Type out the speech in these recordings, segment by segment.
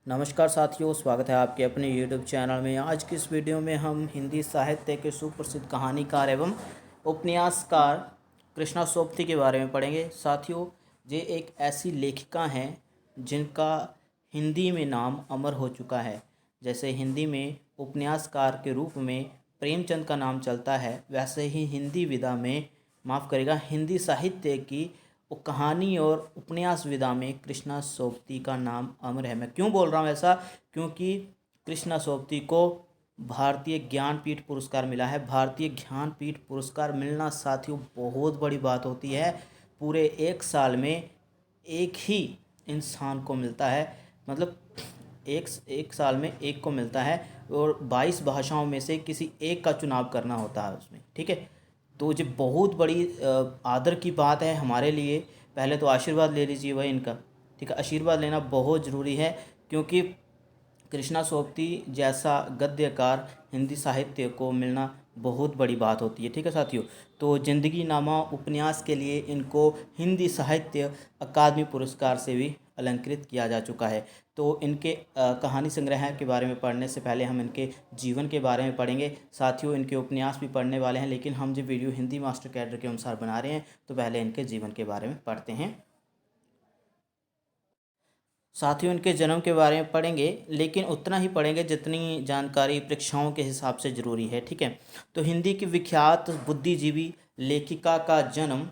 नमस्कार साथियों, स्वागत है आपके अपने YouTube चैनल में। आज की इस वीडियो में हम हिंदी साहित्य के सुप्रसिद्ध कहानीकार एवं उपन्यासकार कृष्णा सोबती के बारे में पढ़ेंगे। साथियों, ये एक ऐसी लेखिका हैं जिनका हिंदी में नाम अमर हो चुका है। जैसे हिंदी में उपन्यासकार के रूप में प्रेमचंद का नाम चलता है, वैसे ही हिंदी विधा में हिंदी साहित्य की कहानी और उपन्यास विधा में कृष्णा सोबती का नाम अमर है। मैं क्यों बोल रहा हूँ ऐसा? क्योंकि कृष्णा सोबती को भारतीय ज्ञानपीठ पुरस्कार मिला है। भारतीय ज्ञानपीठ पुरस्कार मिलना साथियों बहुत बड़ी बात होती है। पूरे एक साल में एक ही इंसान को मिलता है, मतलब एक साल में एक को मिलता है और 22 भाषाओं में से किसी एक का चुनाव करना होता है उसमें, ठीक है। तो ये बहुत बड़ी आदर की बात है हमारे लिए। पहले तो आशीर्वाद ले लीजिए भाई इनका, ठीक है। आशीर्वाद लेना बहुत ज़रूरी है क्योंकि कृष्णा सोबती जैसा गद्यकार हिंदी साहित्य को मिलना बहुत बड़ी बात होती है, ठीक है साथियों। तो ज़िंदगी नामा उपन्यास के लिए इनको हिंदी साहित्य अकादमी पुरस्कार से भी अलंकृत किया जा चुका है। तो इनके कहानी संग्रह के बारे में पढ़ने से पहले हम इनके जीवन के बारे में पढ़ेंगे। साथियों, इनके उपन्यास भी पढ़ने वाले हैं, लेकिन हम जो वीडियो हिंदी मास्टर कैडर के अनुसार बना रहे हैं तो पहले इनके जीवन के बारे में पढ़ते हैं। साथियों, इनके जन्म के बारे में पढ़ेंगे, लेकिन उतना ही पढ़ेंगे जितनी जानकारी परीक्षाओं के हिसाब से ज़रूरी है, ठीक है। तो हिंदी की विख्यात बुद्धिजीवी लेखिका का जन्म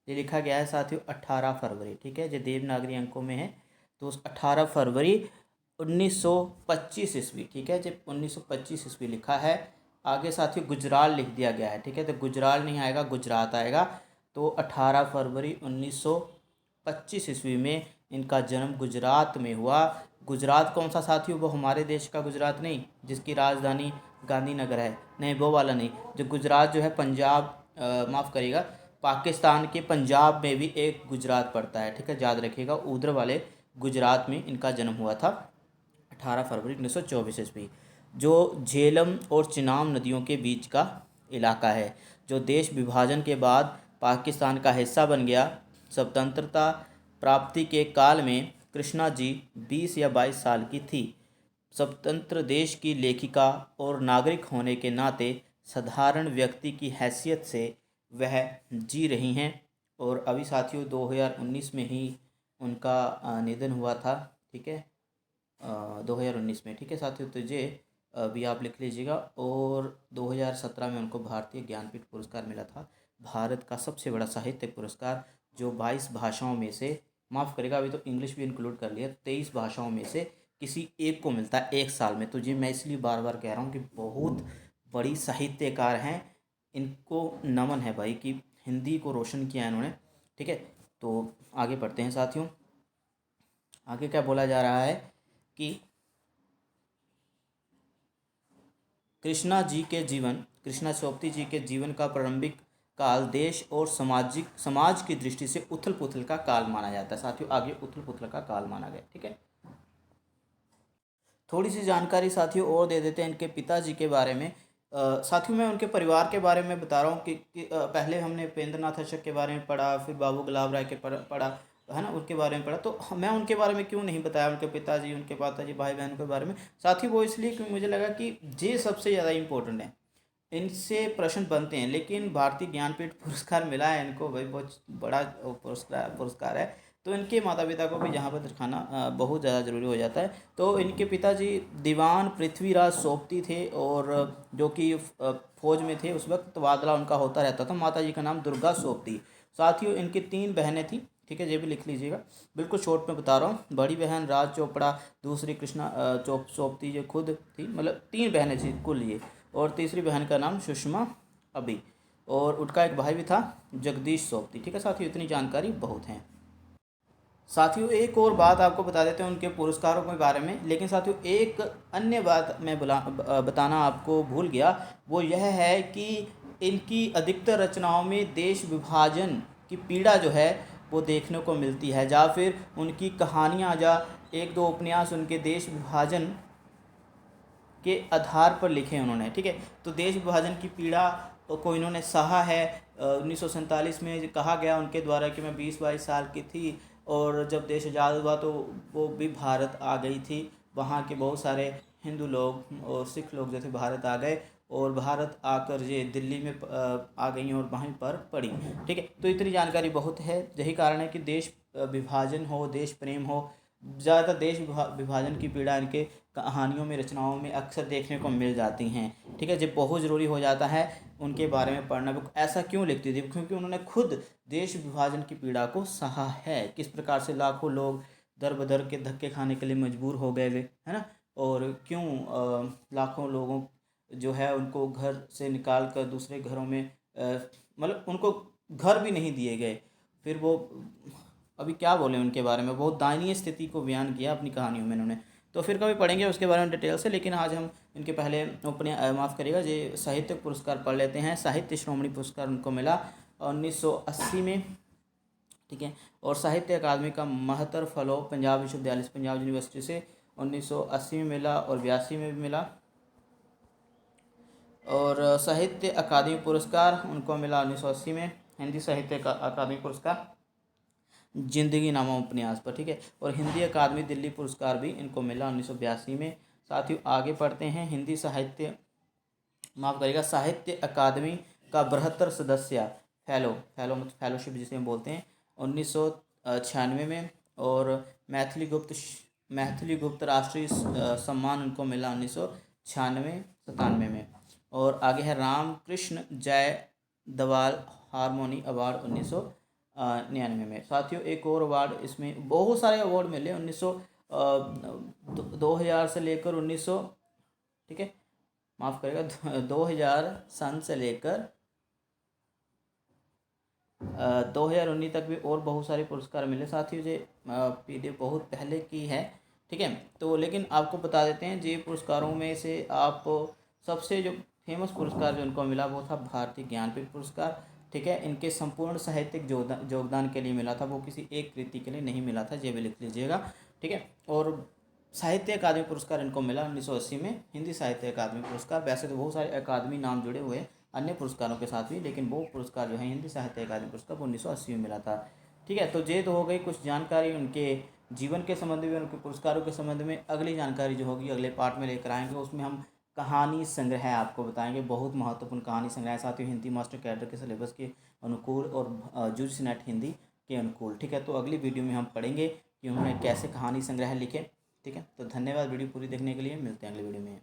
ये लिखा गया है साथियों 18 फरवरी, ठीक है। जो देवनागरी अंकों में है तो उस 18 फरवरी 1925 ईस्वी, ठीक है। जब 1925 ईस्वी लिखा है। आगे साथियों गुजराल लिख दिया गया है, ठीक है। तो गुजराल नहीं आएगा, गुजरात आएगा। तो 18 फरवरी 1925 ईस्वी में इनका जन्म गुजरात में हुआ। गुजरात कौन सा साथियों? वो हमारे देश का गुजरात नहीं जिसकी राजधानी गांधीनगर है, नहीं वो वाला नहीं। जो गुजरात जो है पंजाब, माफ़ करिएगा, पाकिस्तान के पंजाब में भी एक गुजरात पड़ता है, ठीक है, याद रखिएगा। उधर वाले गुजरात में इनका जन्म हुआ था 18 फरवरी 1924 ईस्वी। जो झेलम और चिनाब नदियों के बीच का इलाका है, जो देश विभाजन के बाद पाकिस्तान का हिस्सा बन गया। स्वतंत्रता प्राप्ति के काल में कृष्णा जी 20 या 22 साल की थी। स्वतंत्र देश की लेखिका और नागरिक होने के नाते साधारण व्यक्ति की हैसियत से वह जी रही हैं। और अभी साथियों 2019 में ही उनका निधन हुआ था, ठीक है, 2019 में, ठीक है साथियों। तो ये अभी आप लिख लीजिएगा। और 2017 में उनको भारतीय ज्ञानपीठ पुरस्कार मिला था, भारत का सबसे बड़ा साहित्य पुरस्कार, जो 22 भाषाओं में से, माफ़ करेगा अभी तो इंग्लिश भी इंक्लूड कर लिया, 23 भाषाओं में से किसी एक को मिलता है एक साल में। तो जी मैं इसलिए बार बार कह रहा हूँ कि बहुत बड़ी साहित्यकार हैं, इनको नमन है भाई कि हिंदी को रोशन किया है इन्होंने, ठीक है। तो आगे पढ़ते हैं साथियों। आगे क्या बोला जा रहा है कि कृष्णा सोबती जी के जीवन का प्रारंभिक काल देश और समाज की दृष्टि से उथल पुथल का काल माना जाता है। साथियों आगे उथल पुथल का काल माना गया, ठीक है। थोड़ी सी जानकारी साथियों और दे देते हैं इनके पिताजी के बारे में। साथियों मैं उनके परिवार के बारे में बता रहा हूँ कि पहले हमने उपेंद्रनाथ अशोक के बारे में पढ़ा, फिर बाबू गुलाब राय के पढ़ा, है ना, उनके बारे में पढ़ा। तो मैं उनके बारे में क्यों नहीं बताया, उनके पिताजी, उनके माताजी, भाई बहन के बारे में साथियों? वो इसलिए क्योंकि मुझे लगा कि ये सबसे ज़्यादा इम्पोर्टेंट है, इनसे प्रश्न बनते हैं। लेकिन भारतीय ज्ञानपीठ पुरस्कार मिला है इनको भाई, बहुत बड़ा पुरस्कार है। तो इनके माता पिता को भी यहाँ पर दिखाना बहुत ज़्यादा ज़रूरी हो जाता है। तो इनके पिताजी दीवान पृथ्वीराज सोबती थे, और जो कि फौज में थे उस वक्त, तबादला उनका होता रहता था। माता जी का नाम दुर्गा सोबती। साथियों इनकी 3 बहनें थीं, ठीक है, ये भी लिख लीजिएगा, बिल्कुल शॉर्ट में बता रहा हूँ। बड़ी बहन राज चोपड़ा, दूसरी कृष्णा सोबती जो खुद थी, मतलब 3 बहनें थी कुल ये, और तीसरी बहन का नाम सुषमा अभी, और उनका एक भाई भी था जगदीश सोबती, ठीक है साथियों। इतनी जानकारी बहुत है। साथियों एक और बात आपको बता देते हैं उनके पुरस्कारों के बारे में, लेकिन साथियों एक अन्य बात मैं बताना आपको भूल गया, वो यह है कि इनकी अधिकतर रचनाओं में देश विभाजन की पीड़ा जो है वो देखने को मिलती है, या फिर उनकी कहानियाँ, या एक दो उपन्यास उनके देश विभाजन के आधार पर लिखे उन्होंने, ठीक है। तो देश विभाजन की पीड़ा को इन्होंने सहा है। 1947 में कहा गया उनके द्वारा कि मैं 20-22 साल की थी और जब देश आज़ाद हुआ तो वो भी भारत आ गई थी। वहाँ के बहुत सारे हिंदू लोग और सिख लोग जो थे भारत आ गए और भारत आकर ये दिल्ली में आ गई और वहीं पर पड़ी। ठीक है, तो इतनी जानकारी बहुत है। यही कारण है कि देश विभाजन हो, देश प्रेम हो, ज़्यादातर देश विभाजन की पीड़ा इनके कहानियों में, रचनाओं में अक्सर देखने को मिल जाती हैं। ठीक है, जब बहुत ज़रूरी हो जाता है उनके बारे में पढ़ना। वो ऐसा क्यों लिखती थी? क्योंकि उन्होंने खुद देश विभाजन की पीड़ा को सहा है। किस प्रकार से लाखों लोग दर बदर के धक्के खाने के लिए मजबूर हो गए वे, है ना। और क्यों लाखों लोगों जो है उनको घर से निकाल कर दूसरे घरों में मतलब उनको घर भी नहीं दिए गए। फिर वो अभी क्या बोले उनके बारे में, बहुत दयनीय स्थिति को बयान किया अपनी कहानियों में इन्होंने। तो फिर कभी पढ़ेंगे उसके बारे में डिटेल से, लेकिन आज हम इनके पहले अपने माफ़ करिएगा ये साहित्यिक पुरस्कार पढ़ लेते हैं। साहित्य श्रोमणी पुरस्कार उनको मिला 1980 में। ठीक है, और साहित्य अकादमी का महत्तर फलो पंजाब विश्वविद्यालय से, पंजाब यूनिवर्सिटी से 1980 में मिला और 82 में भी मिला। और साहित्य अकादमी पुरस्कार उनको मिला 1980 में, हिंदी साहित्य अकादमी पुरस्कार जिंदगी नामा उपन्यास पर। ठीक है, और हिंदी अकादमी दिल्ली पुरस्कार भी इनको मिला 1982 में। साथ ही आगे पढ़ते हैं हिंदी साहित्य, माफ़ करिएगा, साहित्य अकादमी का 72 सदस्य फेलो मतलब फेलोशिप जिसे हम बोलते हैं 1996 में। और मैथिली गुप्त राष्ट्रीय सम्मान उनको मिला 1996-97 में। और आगे है रामकृष्ण जय दवाल हारमोनी अवार्ड 1999 में। साथियों एक और अवार्ड, इसमें बहुत सारे अवार्ड मिले 2000 से लेकर 1900, ठीक है माफ़ करेगा 2000 सन से लेकर 2019 तक भी और बहुत सारे पुरस्कार मिले। साथियों ये पीडीएफ बहुत पहले की है। ठीक है, तो लेकिन आपको बता देते हैं ये पुरस्कारों में से आप सबसे जो फेमस पुरस्कार जो उनको मिला वो था भारतीय ज्ञानपीठ पुरस्कार। ठीक है, इनके संपूर्ण साहित्यिक योगदान के लिए मिला था, वो किसी एक कृति के लिए नहीं मिला था, ये भी लिख लीजिएगा। ठीक है, और साहित्य अकादमी पुरस्कार इनको मिला 1980 में, हिंदी साहित्य अकादमी पुरस्कार। वैसे तो बहुत सारे अकादमी नाम जुड़े हुए हैं अन्य पुरस्कारों के साथ भी, लेकिन वो पुरस्कार जो है हिंदी साहित्य अकादमी पुरस्कार वो 1980 में मिला था। ठीक है, तो ये तो हो गई कुछ जानकारी उनके जीवन के संबंध में, उनके पुरस्कारों के संबंध में। अगली जानकारी जो होगी अगले पार्ट में लेकर आएंगे, उसमें हम कहानी संग्रह आपको बताएंगे, बहुत महत्वपूर्ण कहानी संग्रह। साथ ही हिंदी मास्टर कैडर के सिलेबस के अनुकूल और यूजीसी नेट हिंदी के अनुकूल। ठीक है, तो अगली वीडियो में हम पढ़ेंगे कि उन्होंने कैसे कहानी संग्रह लिखे। ठीक है, तो धन्यवाद वीडियो पूरी देखने के लिए, मिलते हैं अगली वीडियो में।